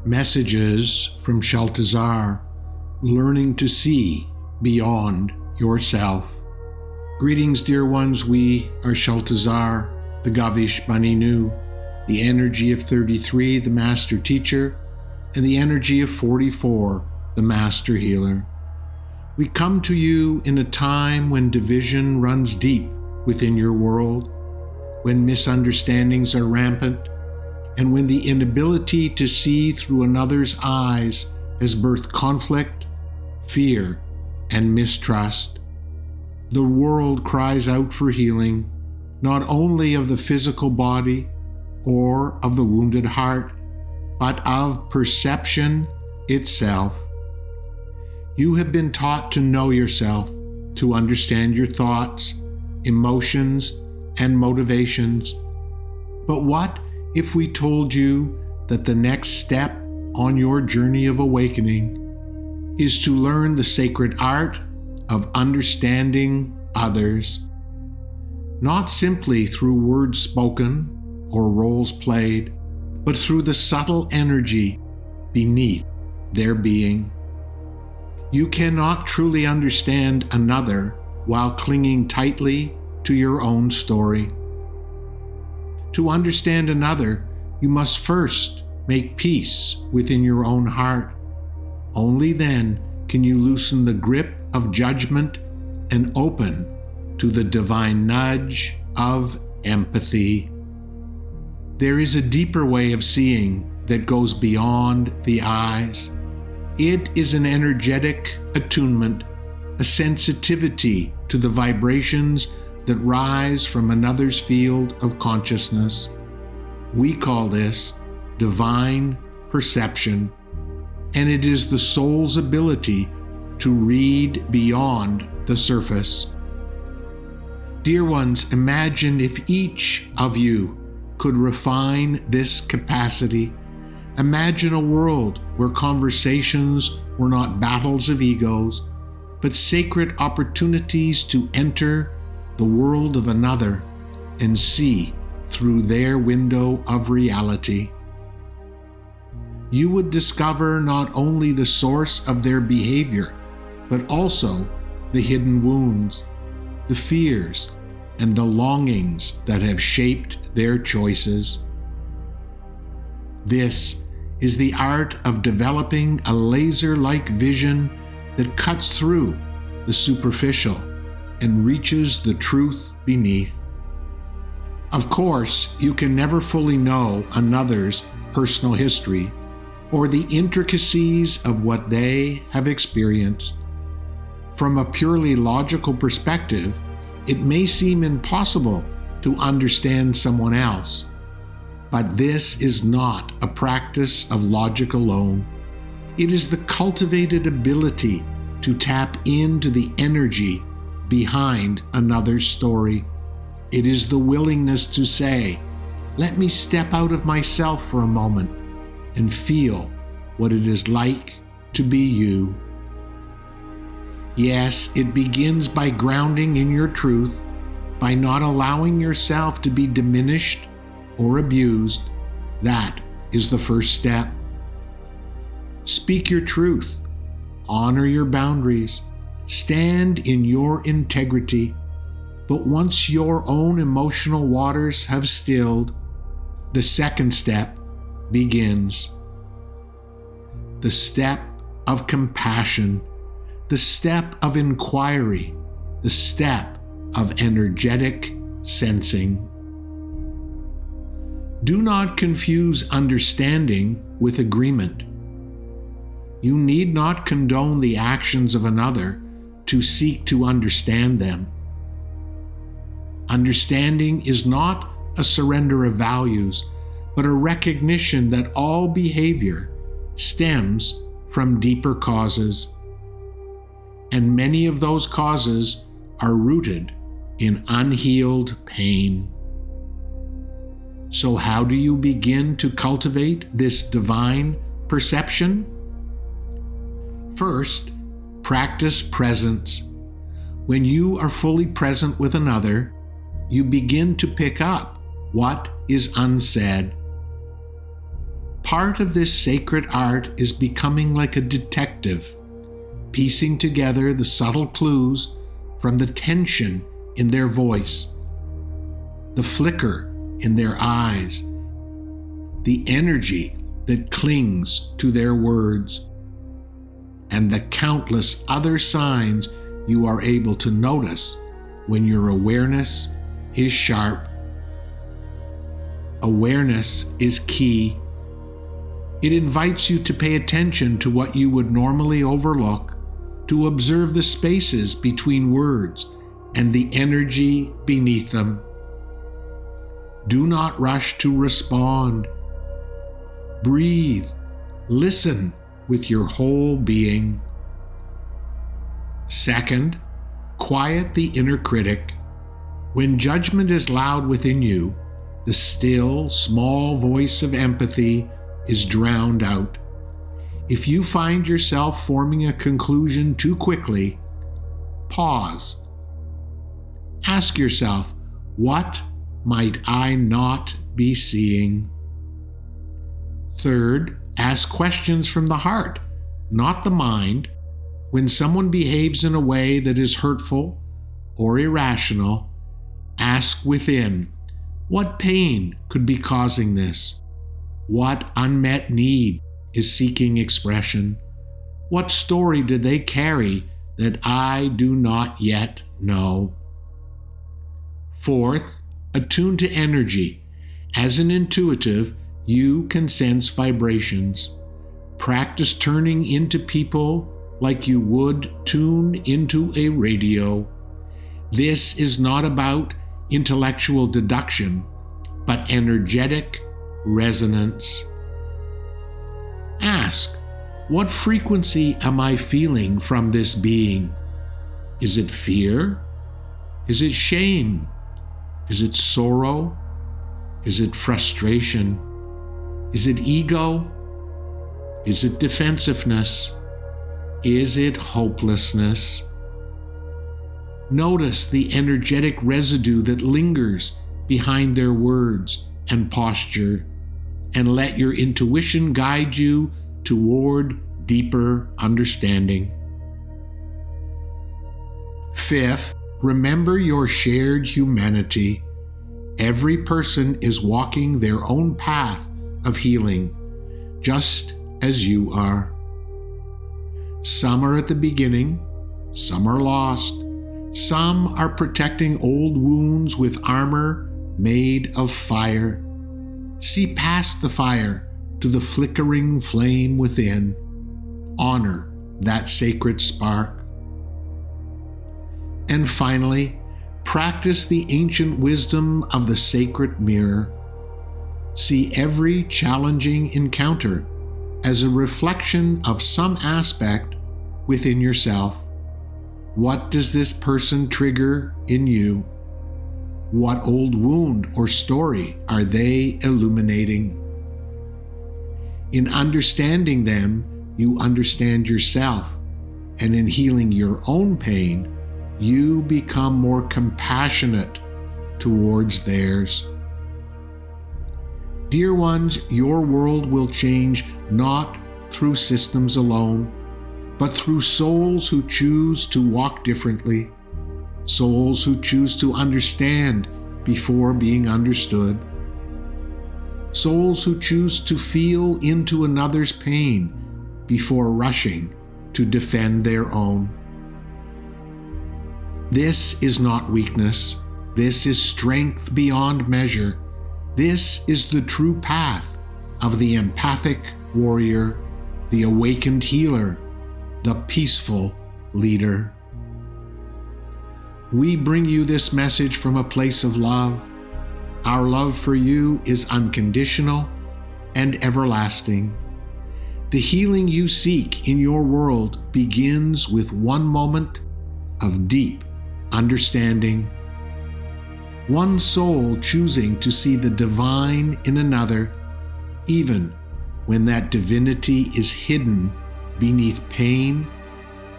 Messages from Shaltazar, learning to see beyond yourself. Greetings, dear ones. We are Shaltazar, the Gavish Baninu, the energy of 33, the Master Teacher, and the energy of 44, the Master Healer. We come to you in a time when division runs deep within your world, when misunderstandings are rampant, and when the inability to see through another's eyes has birthed conflict, fear, and mistrust. The world cries out for healing, not only of the physical body or of the wounded heart, but of perception itself. You have been taught to know yourself, to understand your thoughts, emotions, and motivations. But what if we told you that the next step on your journey of awakening is to learn the sacred art of understanding others, not simply through words spoken or roles played, but through the subtle energy beneath their being? You cannot truly understand another while clinging tightly to your own story. To understand another, you must first make peace within your own heart. Only then can you loosen the grip of judgment and open to the divine nudge of empathy. There is a deeper way of seeing that goes beyond the eyes. It is an energetic attunement, a sensitivity to the vibrations that rise from another's field of consciousness. We call this divine perception, and it is the soul's ability to read beyond the surface. Dear ones, imagine if each of you could refine this capacity. Imagine a world where conversations were not battles of egos, but sacred opportunities to enter the world of another and see through their window of reality. You would discover not only the source of their behavior, but also the hidden wounds, the fears, and the longings that have shaped their choices. This is the art of developing a laser-like vision that cuts through the superficial and reaches the truth beneath. Of course, you can never fully know another's personal history or the intricacies of what they have experienced. From a purely logical perspective, it may seem impossible to understand someone else, but this is not a practice of logic alone. It is the cultivated ability to tap into the energy behind another's story. It is the willingness to say, let me step out of myself for a moment and feel what it is like to be you. Yes, it begins by grounding in your truth, by not allowing yourself to be diminished or abused. That is the first step. Speak your truth, honor your boundaries, stand in your integrity. But once your own emotional waters have stilled, the second step begins. The step of compassion, the step of inquiry, the step of energetic sensing. Do not confuse understanding with agreement. You need not condone the actions of another to seek to understand them. Understanding is not a surrender of values, but a recognition that all behavior stems from deeper causes. And many of those causes are rooted in unhealed pain. So how do you begin to cultivate this divine perception? First, practice presence. When you are fully present with another, you begin to pick up what is unsaid. Part of this sacred art is becoming like a detective, piecing together the subtle clues from the tension in their voice, the flicker in their eyes, the energy that clings to their words, and the countless other signs you are able to notice when your awareness is sharp. Awareness is key. It invites you to pay attention to what you would normally overlook, to observe the spaces between words and the energy beneath them. Do not rush to respond. Breathe. Listen with your whole being. Second, quiet the inner critic. When judgment is loud within you, the still, small voice of empathy is drowned out. If you find yourself forming a conclusion too quickly, pause. Ask yourself, what might I not be seeing? Third, ask questions from the heart, not the mind. When someone behaves in a way that is hurtful or irrational, ask within, what pain could be causing this? What unmet need is seeking expression? What story do they carry that I do not yet know? Fourth, attune to energy. As an intuitive, you can sense vibrations. Practice turning into people like you would tune into a radio. This is not about intellectual deduction, but energetic resonance. Ask, what frequency am I feeling from this being? Is it fear? Is it shame? Is it sorrow? Is it frustration? Is it ego? Is it defensiveness? Is it hopelessness? Notice the energetic residue that lingers behind their words and posture, and let your intuition guide you toward deeper understanding. Fifth, remember your shared humanity. Every person is walking their own path of healing, just as you are. Some are at the beginning, some are lost, some are protecting old wounds with armor made of fire. See past the fire to the flickering flame within. Honor that sacred spark. And finally, practice the ancient wisdom of the sacred mirror. See every challenging encounter as a reflection of some aspect within yourself. What does this person trigger in you? What old wound or story are they illuminating? In understanding them, you understand yourself, and in healing your own pain, you become more compassionate towards theirs. Dear ones, your world will change not through systems alone, but through souls who choose to walk differently, souls who choose to understand before being understood, souls who choose to feel into another's pain before rushing to defend their own. This is not weakness. This is strength beyond measure. This is the true path of the empathic warrior, the awakened healer, the peaceful leader. We bring you this message from a place of love. Our love for you is unconditional and everlasting. The healing you seek in your world begins with one moment of deep understanding. One soul choosing to see the divine in another, even when that divinity is hidden beneath pain,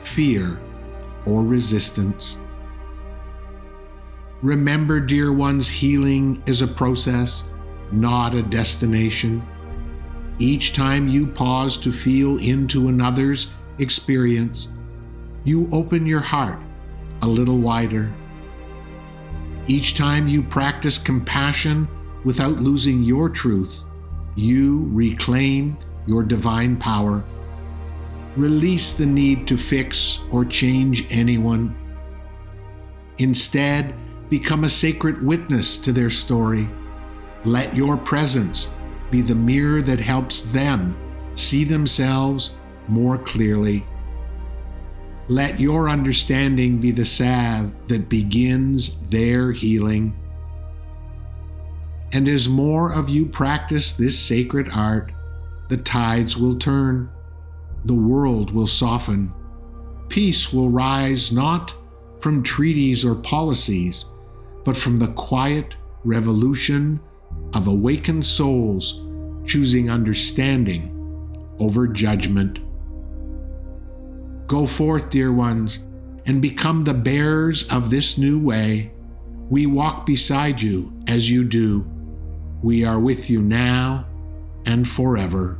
fear, or resistance. Remember, dear ones, healing is a process, not a destination. Each time you pause to feel into another's experience, you open your heart a little wider. Each time you practice compassion without losing your truth, you reclaim your divine power. Release the need to fix or change anyone. Instead, become a sacred witness to their story. Let your presence be the mirror that helps them see themselves more clearly. Let your understanding be the salve that begins their healing. And as more of you practice this sacred art, the tides will turn, the world will soften, peace will rise not from treaties or policies, but from the quiet revolution of awakened souls choosing understanding over judgment. Go forth, dear ones, and become the bearers of this new way. We walk beside you as you do. We are with you now and forever.